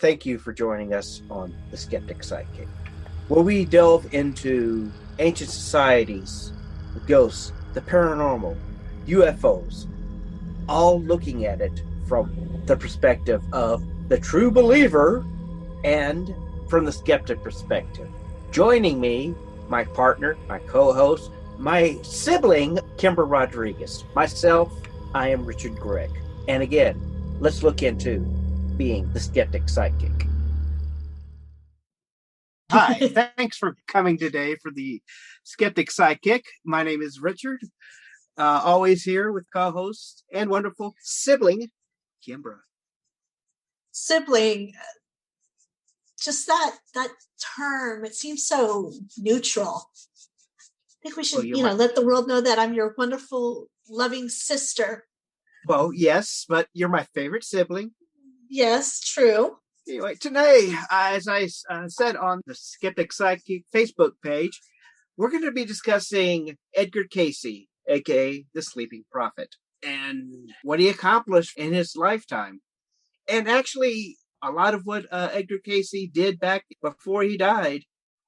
Thank you for joining us on The Skeptic Sidekick, where we delve into ancient societies, the ghosts, the paranormal, UFOs, all looking at it from the perspective of the true believer and from the skeptic perspective. Joining me, my partner, my co-host, my sibling, Kimber Rodriguez. Myself, I am Richard Gregg. And again, let's look into being the skeptic sidekick. Hi, thanks for coming today for the Skeptic Sidekick. My name is Richard, always here with co-host and wonderful sibling, Kimbra. Sibling, just that term, it seems so neutral. I think we should, let the world know that I'm your wonderful, loving sister. Well, yes, but you're my favorite sibling. Yes, true. Anyway, today, as I said on the Skeptic Sidekick Facebook page, we're going to be discussing Edgar Cayce, aka the Sleeping Prophet, and what he accomplished in his lifetime. And actually, a lot of what Edgar Cayce did back before he died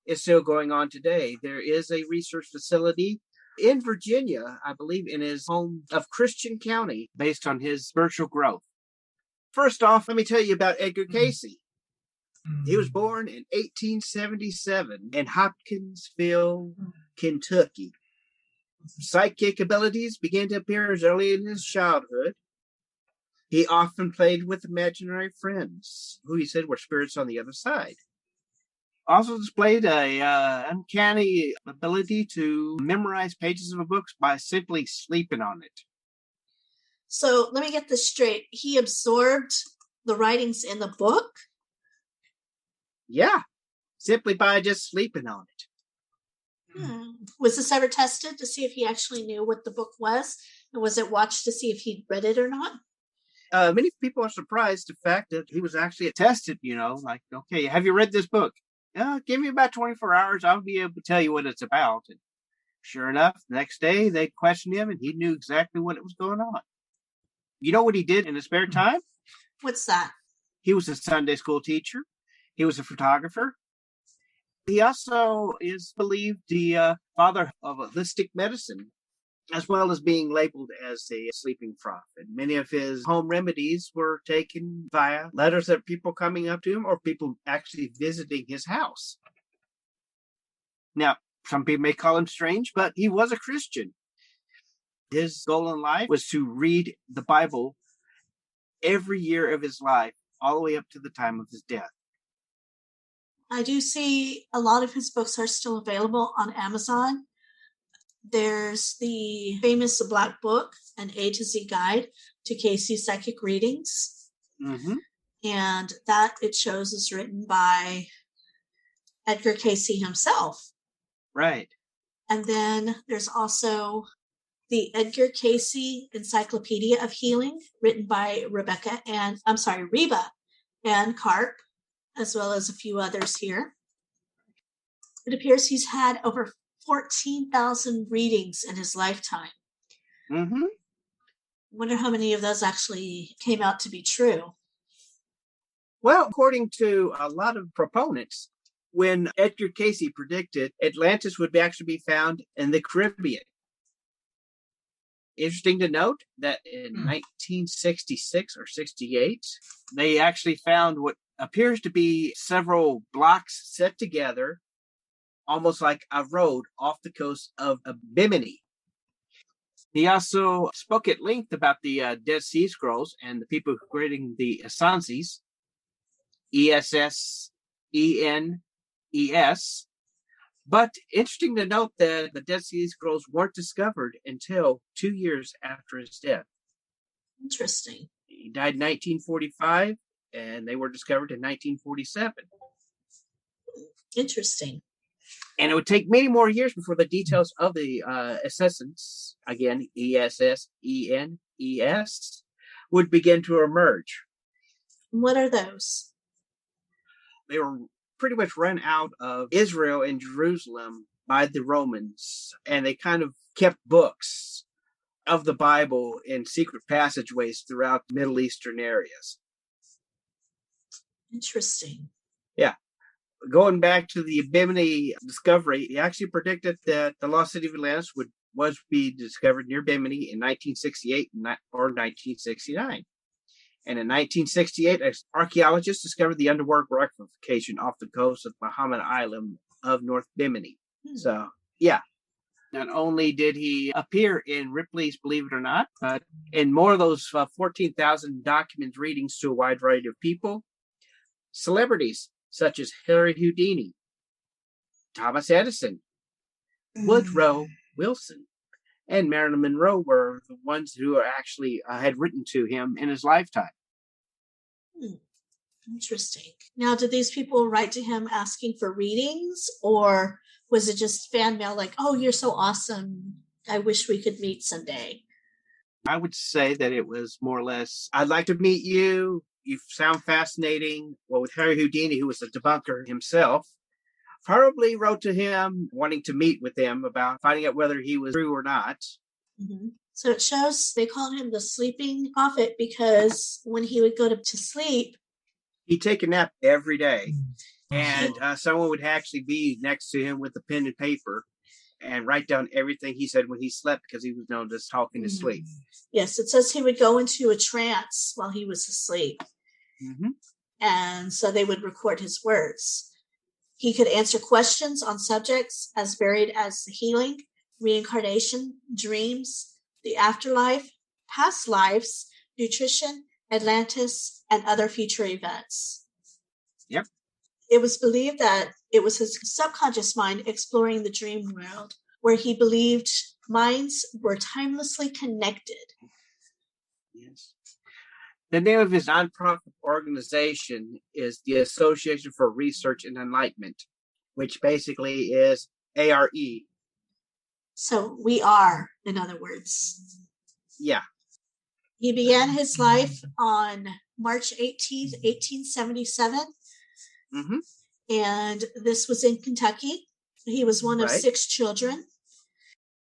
is still going on today. There is a research facility in Virginia, I believe, in his home of Christian County, based on his spiritual growth. First off, let me tell you about Edgar Cayce. He was born in 1877 in Hopkinsville, Kentucky. Psychic abilities began to appear as early in his childhood. He often played with imaginary friends, who he said were spirits on the other side. Also displayed a uncanny ability to memorize pages of a book by simply sleeping on it. So let me get this straight. He absorbed the writings in the book? Yeah, simply by just sleeping on it. Was this ever tested to see if he actually knew what the book was? And was it watched to see if he'd read it or not? Many people are surprised the fact that he was actually tested, like, okay, have you read this book? Give me about 24 hours. I'll be able to tell you what it's about. And sure enough, the next day they questioned him and he knew exactly what was going on. You know what he did in his spare time? What's that? He was a Sunday school teacher. He was a photographer. He also is believed the father of holistic medicine, as well as being labeled as a sleeping prophet. Many of his home remedies were taken via letters of people coming up to him or people actually visiting his house. Now, some people may call him strange, but he was a Christian. His goal in life was to read the Bible every year of his life, all the way up to the time of his death. I do see a lot of his books are still available on Amazon. There's the famous Black Book, an A to Z guide to Cayce's psychic readings. Mm-hmm. And that, it shows, is written by Edgar Cayce himself. Right. And then there's also the Edgar Cayce Encyclopedia of Healing, written by Reba Ann Karp, as well as a few others here. It appears he's had over 14,000 readings in his lifetime. Mm-hmm. Wonder how many of those actually came out to be true. Well, according to a lot of proponents, when Edgar Cayce predicted Atlantis would actually be found in the Caribbean. Interesting to note that in 1966 or 68, they actually found what appears to be several blocks set together, almost like a road off the coast of Bimini. He also spoke at length about the Dead Sea Scrolls and the people creating the seances, ESSENES. But interesting to note that the Dead Sea Scrolls weren't discovered until 2 years after his death. Interesting. He died in 1945, and they were discovered in 1947. Interesting. And it would take many more years before the details of the essence, again, ESSENES, would begin to emerge. What are those? They were pretty much run out of Israel and Jerusalem by the Romans, and they kind of kept books of the Bible in secret passageways throughout the Middle Eastern areas. Interesting. Yeah. Going back to the Bimini discovery, he actually predicted that the lost city of Atlantis was be discovered near Bimini in 1968 or 1969. And in 1968, archaeologists discovered the underwater rock fortification off the coast of Muhammad Island of North Bimini. So, yeah. Not only did he appear in Ripley's Believe It or Not, but in more of those 14,000 documents readings to a wide variety of people, celebrities such as Harry Houdini, Thomas Edison, Woodrow Wilson, and Marilyn Monroe were the ones who actually had written to him in his lifetime. Interesting. Now, did these people write to him asking for readings, or was it just fan mail like, oh, you're so awesome, I wish we could meet someday? I would say that it was more or less, I'd like to meet you. You sound fascinating. Well, with Harry Houdini, who was a debunker himself, probably wrote to him wanting to meet with him about finding out whether he was true or not. Mm-hmm. So it shows they called him the sleeping prophet because when he would go to sleep, he'd take a nap every day. And someone would actually be next to him with a pen and paper and write down everything he said when he slept, because he was known to talk in his sleep. Yes, it says he would go into a trance while he was asleep. Mm-hmm. And so they would record his words. He could answer questions on subjects as varied as the healing, reincarnation, dreams, the afterlife, past lives, nutrition, Atlantis, and other future events. Yep. It was believed that it was his subconscious mind exploring the dream world, where he believed minds were timelessly connected. Yes. The name of his nonprofit organization is the Association for Research and Enlightenment, which basically is ARE. So we are, in other words. Yeah. He began his life on March 18th, 1877. Mm-hmm. And this was in Kentucky. He was one of 6 children.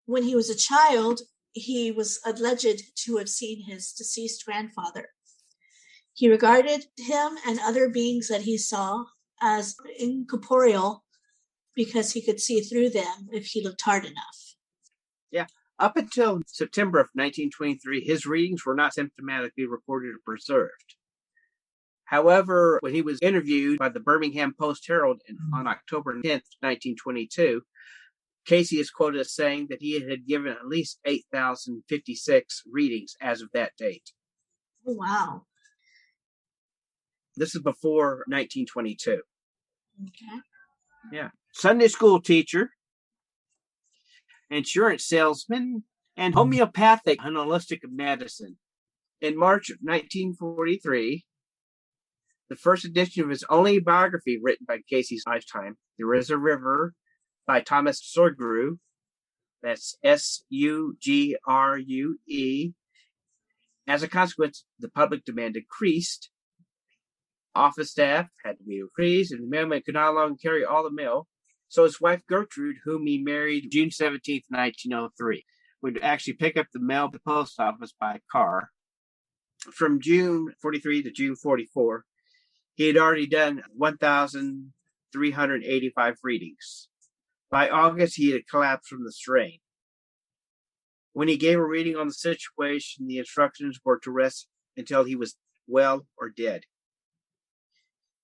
When he was a child, he was alleged to have seen his deceased grandfather. He regarded him and other beings that he saw as incorporeal because he could see through them if he looked hard enough. Yeah. Up until September of 1923, his readings were not systematically recorded or preserved. However, when he was interviewed by the Birmingham Post-Herald on October 10th, 1922, Cayce is quoted as saying that he had given at least 8,056 readings as of that date. Oh, wow. This is before 1922. Okay. Yeah. Sunday school teacher, insurance salesman, and homeopathic and holistic medicine. In March of 1943, the first edition of his only biography written by Cayce's lifetime, There Is a River, by Thomas Surgrue, that's Sugrue. As a consequence, the public demand increased. Office staff had to be increased, and the mailman could no longer carry all the mail. So his wife Gertrude, whom he married June 17th, 1903, would actually pick up the mail at the post office by car. From June 43 to June 44, he had already done 1,385 readings. By August, he had collapsed from the strain. When he gave a reading on the situation, the instructions were to rest until he was well or dead.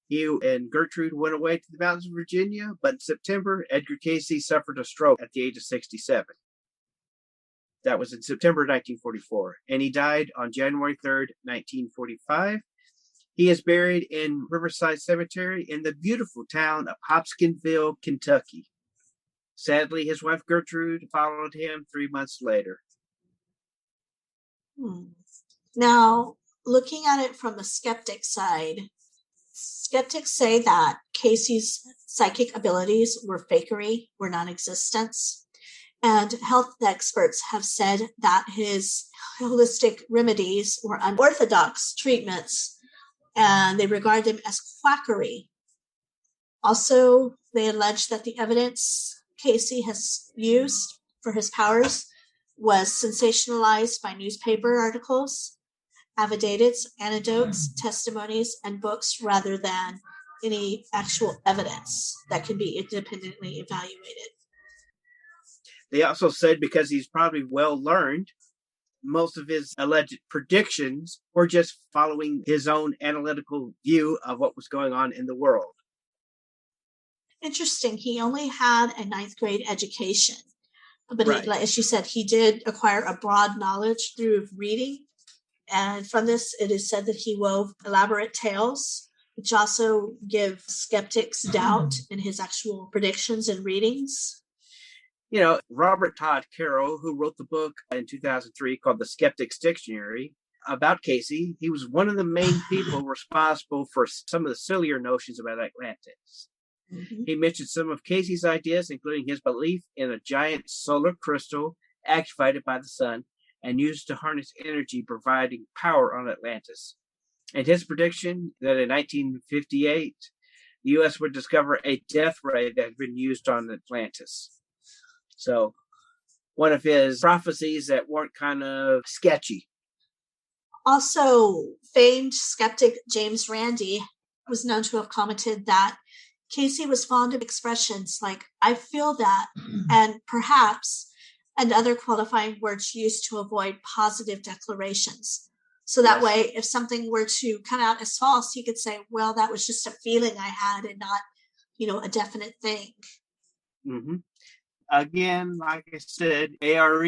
He and Gertrude went away to the mountains of Virginia, but in September, Edgar Cayce suffered a stroke at the age of 67. That was in September 1944, and he died on January 3rd, 1945. He is buried in Riverside Cemetery in the beautiful town of Hopkinsville, Kentucky. Sadly, his wife Gertrude followed him 3 months later. Now, looking at it from the skeptic side, skeptics say that Cayce's psychic abilities were fakery, were non-existent. And health experts have said that his holistic remedies were unorthodox treatments, and they regard them as quackery. Also, they allege that the evidence Cayce has used for his powers was sensationalized by newspaper articles, affidavits, anecdotes, testimonies, and books rather than any actual evidence that can be independently evaluated. They also said because he's probably well learned, most of his alleged predictions were just following his own analytical view of what was going on in the world. Interesting. He only had a ninth grade education, but Right. as you said, he did acquire a broad knowledge through reading. And from this, it is said that he wove elaborate tales, which also give skeptics doubt in his actual predictions and readings. You know, Robert Todd Carroll, who wrote the book in 2003 called The Skeptics Dictionary about Cayce, he was one of the main people responsible for some of the sillier notions about Atlantis. Mm-hmm. He mentioned some of Cayce's ideas, including his belief in a giant solar crystal activated by the sun and used to harness energy, providing power on Atlantis. And his prediction that in 1958, the U.S. would discover a death ray that had been used on Atlantis. So, one of his prophecies that weren't kind of sketchy. Also, famed skeptic James Randi was known to have commented that Cayce was fond of expressions like, I feel that, and perhaps, and other qualifying words used to avoid positive declarations. So that way, if something were to come out as false, he could say, well, that was just a feeling I had and not, a definite thing. Mm-hmm. Again, like I said, ARE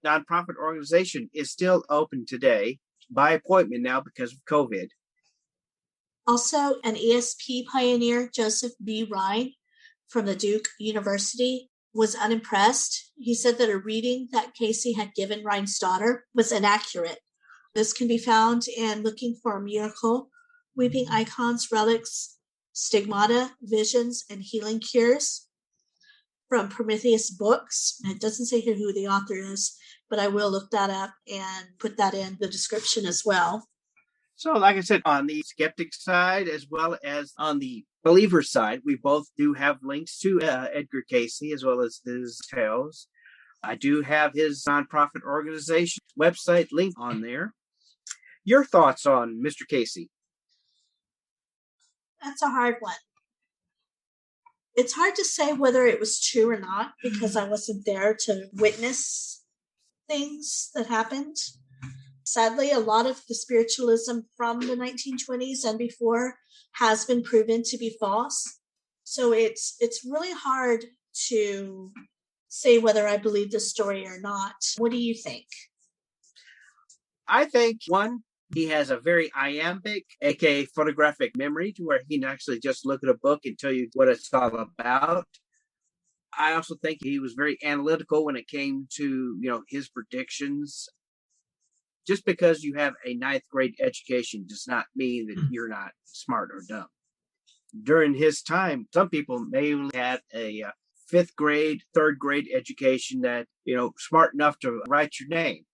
nonprofit organization is still open today by appointment now because of COVID. Also, an ESP pioneer, Joseph B. Ryan from the Duke University, was unimpressed. He said that a reading that Cayce had given Ryan's daughter was inaccurate. This can be found in Looking for a Miracle, Weeping Icons, Relics, Stigmata, Visions, and Healing Cures from Prometheus Books. It doesn't say here who the author is, but I will look that up and put that in the description as well. So, like I said, on the skeptic side as well as on the believer side, we both do have links to Edgar Cayce as well as his tales. I do have his nonprofit organization website link on there. Your thoughts on Mr. Cayce? That's a hard one. It's hard to say whether it was true or not because I wasn't there to witness things that happened. Sadly, a lot of the spiritualism from the 1920s and before has been proven to be false. So it's really hard to say whether I believe this story or not. What do you think? I think, one, he has a very iambic, aka photographic memory, to where he can actually just look at a book and tell you what it's all about. I also think he was very analytical when it came to, his predictions. Just because you have a ninth grade education does not mean that you're not smart or dumb. During his time, some people may have had a fifth grade, third grade education that, smart enough to write your name.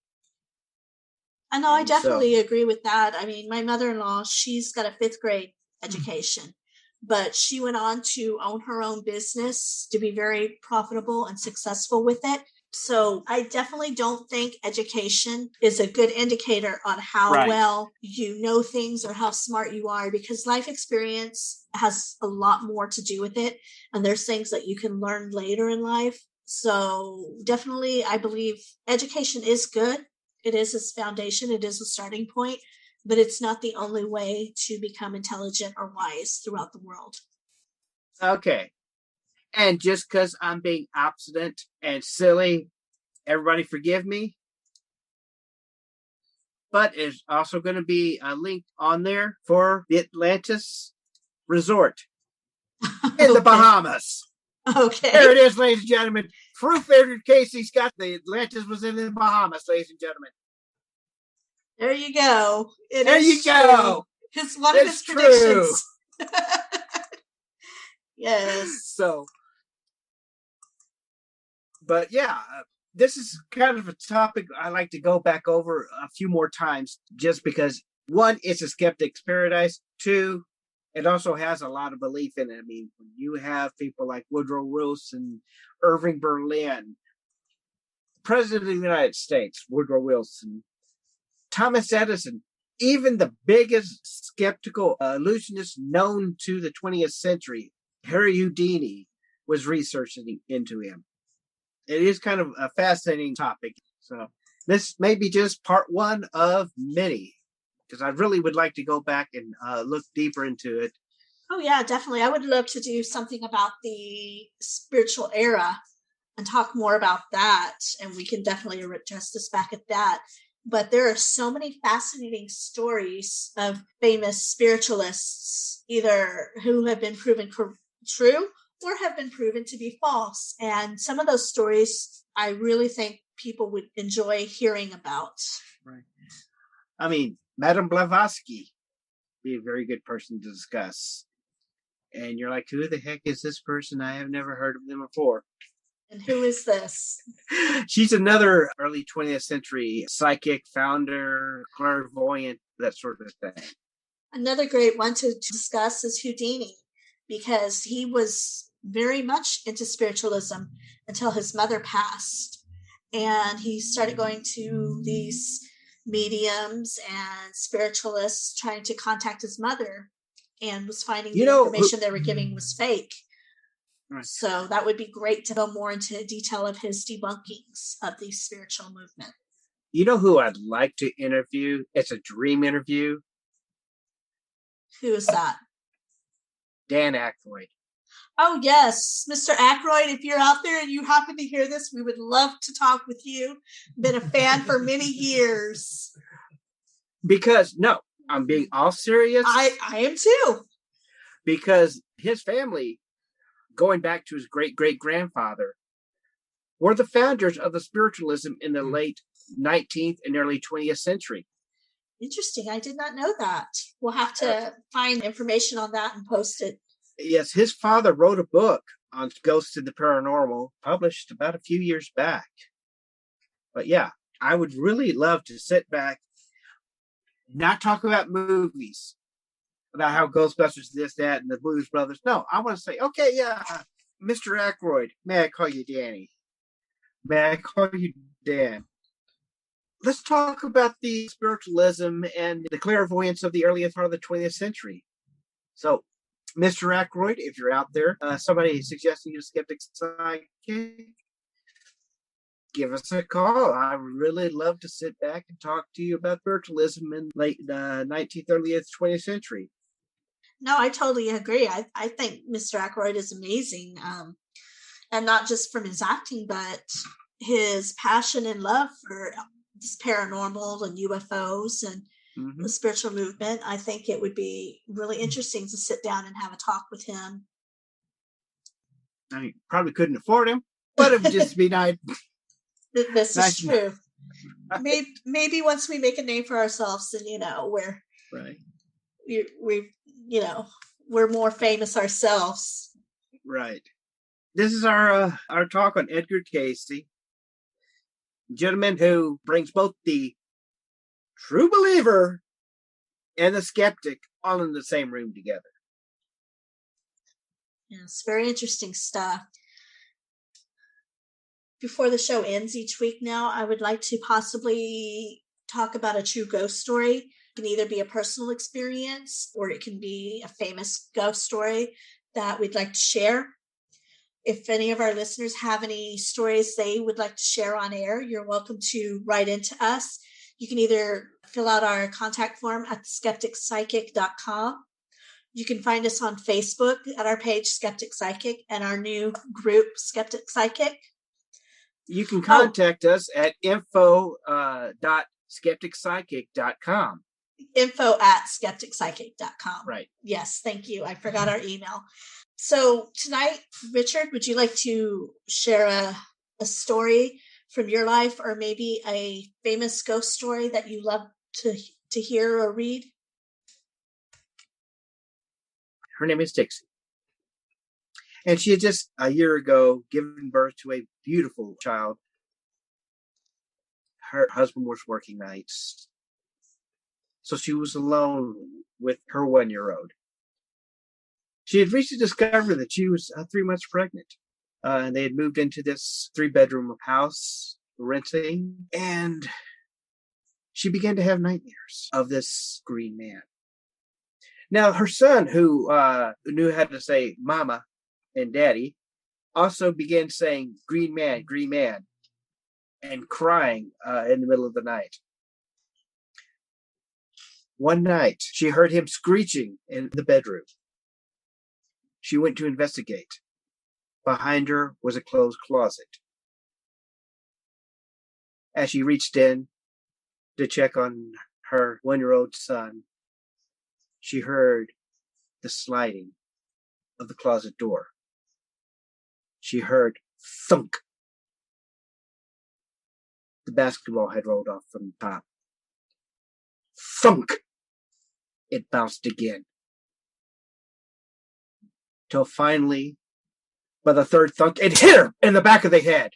I know, I definitely agree with that. I mean, my mother-in-law, she's got a fifth grade education, but she went on to own her own business to be very profitable and successful with it. So I definitely don't think education is a good indicator on how well you know things or how smart you are, because life experience has a lot more to do with it. And there's things that you can learn later in life. So definitely, I believe education is good. It is a foundation. It is a starting point, but it's not the only way to become intelligent or wise throughout the world. Okay. And just because I'm being obstinate and silly, everybody forgive me. But there's also going to be a link on there for the Atlantis Resort in the Bahamas. Okay. There it is, ladies and gentlemen. Proof Edgar Cayce's got the Atlantis was in the Bahamas, ladies and gentlemen. There you go. There you go. It's one of his predictions. Yes. So, but yeah, this is kind of a topic I like to go back over a few more times just because, one, it's a skeptic's paradise. Two, it also has a lot of belief in it. I mean, when you have people like Woodrow Wilson, Irving Berlin, President of the United States, Woodrow Wilson, Thomas Edison, even the biggest skeptical illusionist known to the 20th century, Harry Houdini, was researching into him. It is kind of a fascinating topic. So this may be just part one of many, because I really would like to go back and look deeper into it. Oh, yeah, definitely. I would love to do something about the spiritual era and talk more about that. And we can definitely adjust us back at that. But there are so many fascinating stories of famous spiritualists, either who have been proven true or have been proven to be false. And some of those stories I really think people would enjoy hearing about. Right. I mean, Madame Blavatsky be a very good person to discuss. And you're like, who the heck is this person? I have never heard of them before. And who is this? She's another early 20th century psychic, founder, clairvoyant, that sort of thing. Another great one to discuss is Houdini, because he was very much into spiritualism until his mother passed. And he started going to these mediums and spiritualists trying to contact his mother, and was finding the information they were giving was fake. Right. So that would be great to go more into detail of his debunkings of the spiritual movement. You know who I'd like to interview? It's a dream interview. Who is that? Dan Aykroyd. Oh, yes. Mr. Aykroyd, if you're out there and you happen to hear this, we would love to talk with you. Been a fan for many years. Because, no, I'm being all serious. I am too. Because his family, going back to his great-great-grandfather, were the founders of the spiritualism in the late 19th and early 20th century. Interesting. I did not know that. We'll have to find information on that and post it. Yes, his father wrote a book on ghosts and the paranormal, published about a few years back. But yeah, I would really love to sit back, not talk about movies, about how Ghostbusters this, that, and the Blues Brothers. No, I want to say, okay, yeah, Mr. Aykroyd, may I call you Danny? May I call you Dan? Let's talk about the spiritualism and the clairvoyance of the earliest part of the 20th century. So, Mr. Aykroyd, if you're out there, somebody suggesting you a skeptic psychic, give us a call. I would really love to sit back and talk to you about spiritualism in late 19th, early 20th century. No, I totally agree. I think Mr. Aykroyd is amazing. And not just from his acting, but his passion and love for this paranormal and UFOs and the spiritual movement. I think it would be really interesting to sit down and have a talk with him. I mean, probably couldn't afford him, but it would just be nice. This is true. Maybe once we make a name for ourselves, and we're right. We're more famous ourselves. Right. This is our talk on Edgar Cayce, gentleman who brings both the true believer and the skeptic all in the same room together. Yes, very interesting stuff. Before the show ends each week now, I would like to possibly talk about a true ghost story. It can either be a personal experience or it can be a famous ghost story that we'd like to share. If any of our listeners have any stories they would like to share on air, you're welcome to write into us. You can either fill out our contact form at skepticpsychic.com. You can find us on Facebook at our page, Skeptic Psychic, and our new group, Skeptic Psychic. You can contact us at info.skepticpsychic.com. info@skepticpsychic.com. Right. Yes, thank you. I forgot our email. So tonight, Richard, would you like to share a story from your life, or maybe a famous ghost story that you love to hear or read? Her name is Dixie. And she had just a year ago given birth to a beautiful child. Her husband was working nights, so she was alone with her 1-year-old. She had recently discovered that she was 3 months pregnant. And they had moved into this 3-bedroom house, renting. And she began to have nightmares of this green man. Now, her son, who knew how to say mama and daddy, also began saying green man, and crying in the middle of the night. One night, she heard him screeching in the bedroom. She went to investigate. Behind her was a closed closet. As she reached in to check on her 1-year-old son, she heard the sliding of the closet door. She heard thunk. The basketball had rolled off from the top. Thunk! It bounced again. Till finally, by the third thunk, it hit her in the back of the head.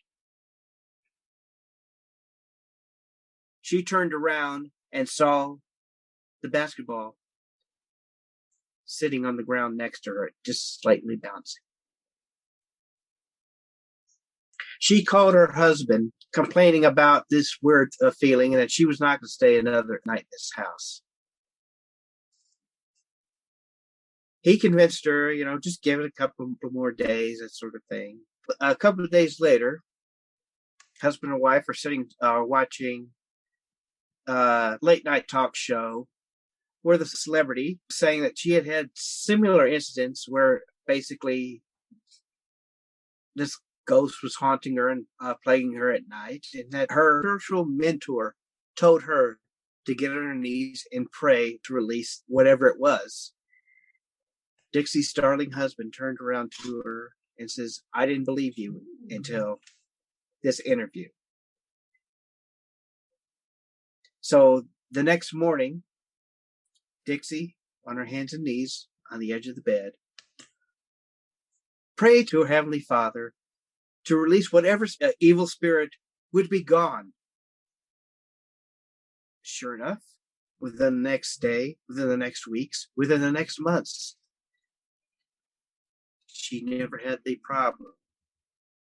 She turned around and saw the basketball sitting on the ground next to her, just slightly bouncing. She called her husband, complaining about this weird feeling and that she was not going to stay another night in this house. He convinced her, just give it a couple more days, that sort of thing. A couple of days later, husband and wife are sitting watching a late night talk show where the celebrity was saying that she had similar incidents where basically this ghost was haunting her and plaguing her at night, and that her spiritual mentor told her to get on her knees and pray to release whatever it was. Dixie's darling husband turned around to her and says, I didn't believe you until this interview. So the next morning, Dixie, on her hands and knees on the edge of the bed, prayed to her Heavenly Father to release whatever evil spirit would be gone. Sure enough, within the next day, within the next weeks, within the next months, she never had the problem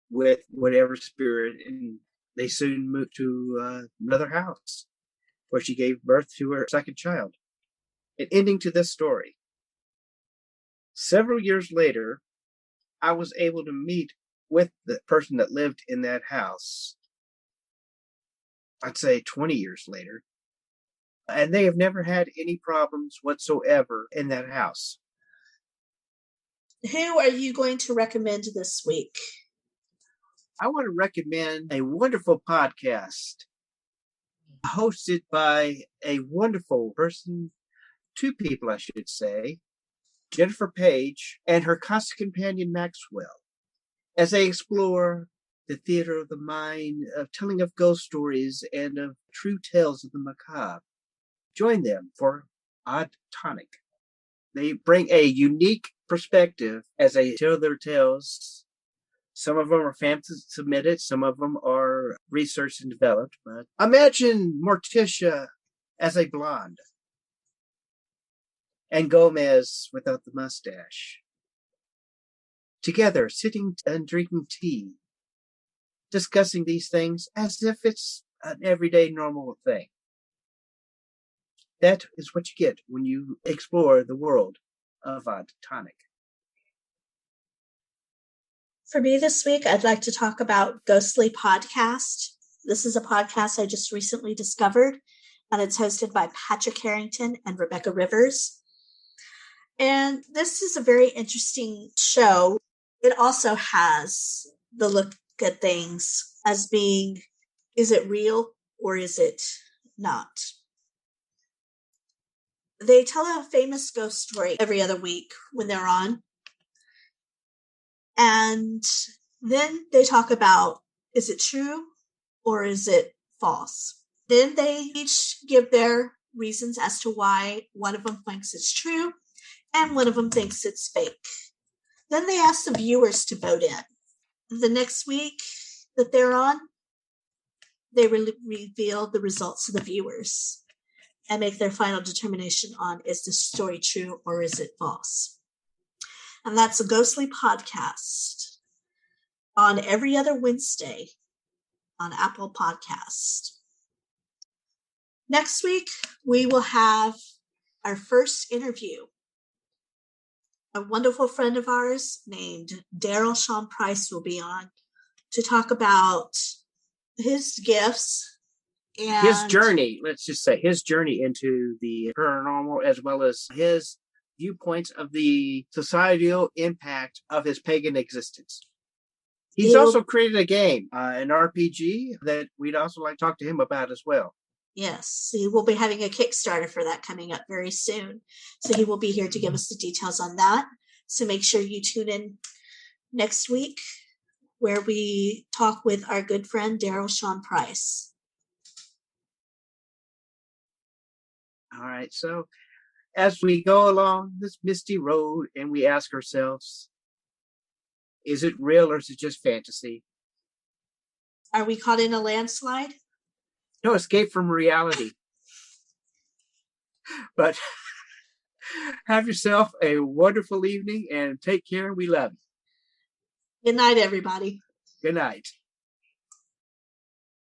with whatever spirit, and they soon moved to another house where she gave birth to her second child. An ending to this story. Several years later, I was able to meet with the person that lived in that house. I'd say 20 years later. And they have never had any problems whatsoever in that house. Who are you going to recommend this week? I want to recommend a wonderful podcast hosted by a wonderful person, two people, I should say, Jennifer Page and her constant companion, Maxwell, as they explore the theater of the mind, of telling of ghost stories and of true tales of the macabre. Join them for Odd Tonic. They bring a unique perspective as they tell their tales. Some of them are fan submitted, some of them are researched and developed. But imagine Morticia as a blonde and Gomez without the mustache, together sitting and drinking tea, discussing these things as if it's an everyday normal thing. That is what you get when you explore the world of Odd Tonic. For me this week, I'd like to talk about Ghostly Podcast. This is a podcast I just recently discovered, and it's hosted by Patrick Harrington and Rebecca Rivers. And this is a very interesting show. It also has the look at things as being, is it real or is it not? They tell a famous ghost story every other week when they're on. And then they talk about, is it true or is it false? Then they each give their reasons as to why one of them thinks it's true and one of them thinks it's fake. Then they ask the viewers to vote in. The next week that they're on, they reveal the results to the viewers and make their final determination on, is this story true or is it false? And that's a Ghostly Podcast on every other Wednesday on Apple Podcast. Next week, we will have our first interview. A wonderful friend of ours named Daryl Sean Price will be on to talk about his gifts and his journey. Let's just say his journey into the paranormal, as well as his viewpoints of the societal impact of his pagan existence. He's also created a game, an RPG, that we'd also like to talk to him about as well. Yes, he will be having a Kickstarter for that coming up very soon. So he will be here to give us the details on that. So make sure you tune in next week where we talk with our good friend Daryl Sean Price. All right, so as we go along this misty road and we ask ourselves, is it real or is it just fantasy? Are we caught in a landslide? No escape from reality. But have yourself a wonderful evening and take care. We love you. Good night, everybody. Good night.